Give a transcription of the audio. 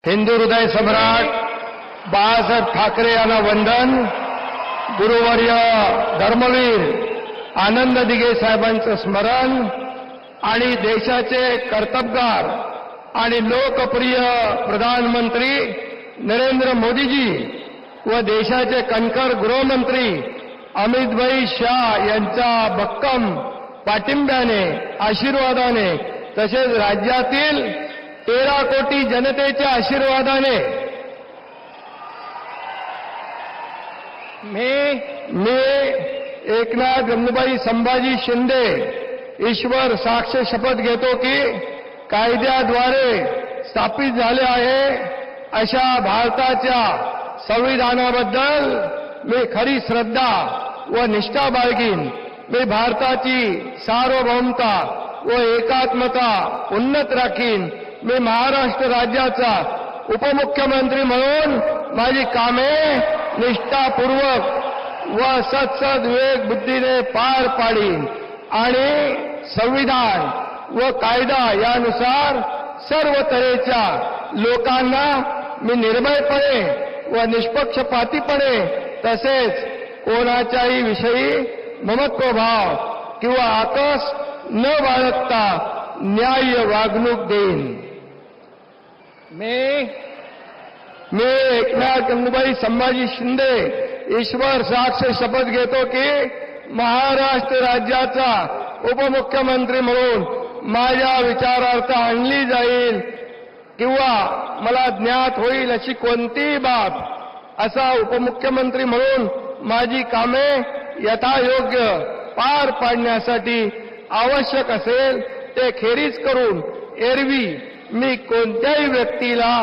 हिंदू हृदय सम्राट बाळासाहेब ठाकरे यांना वंदन. गुरुवर्य धर्मवीर आनंद दिघे साहेबांचं स्मरण आणि देशाचे कर्तबगार आणि लोकप्रिय प्रधानमंत्री नरेंद्र मोदीजी व देशाचे कणखर गृहमंत्री अमितभाई शाह यांच्या भक्कम पाठिंब्याने, आशीर्वादाने तसेच राज्यातील 13 कोटी जनतेच्या आशीर्वादाने मी एकनाथ गंगूबाई संभाजी शिंदे ईश्वर साक्ष शपथ घेतो की कायद्याद्वारे स्थापित झाले आहे अशा भारताच्या संविधानाबद्दल मी खरी श्रद्धा व निष्ठा बाळगीन. मी भारताची सार्वभौमता व एकात्मता उन्नत राखीन. मी महाराष्ट्र राज्याचा उपमुख्यमंत्री म्हणून माझी कामे निष्ठापूर्वक व सत्सद्विवेक बुद्धीने पार पाडीन आणि संविधान व कायदा यानुसार सर्व तऱ्हेच्या लोकांना मी निर्भयपणे व निष्पक्षपातीपणे तसेच कोणाच्याही विषयी ममत्वभाव किंवा आकस न बाळगता न्याय्य वागणूक देईन. मी एकनाथ गंगूबाई संभाजी शिंदे ईश्वर साक्ष शपथ घेतो की महाराष्ट्र राज्याचा उपमुख्यमंत्री म्हणून माझ्या विचारार्थ आणली जाईल किंवा मला ज्ञात होईल अशी कोणतीही बाब असा उपमुख्यमंत्री म्हणून माझी कामे यथायोग्य पार पाडण्यासाठी आवश्यक असेल ते खेरीज करून एरवी मी कोणत्याही व्यक्तीला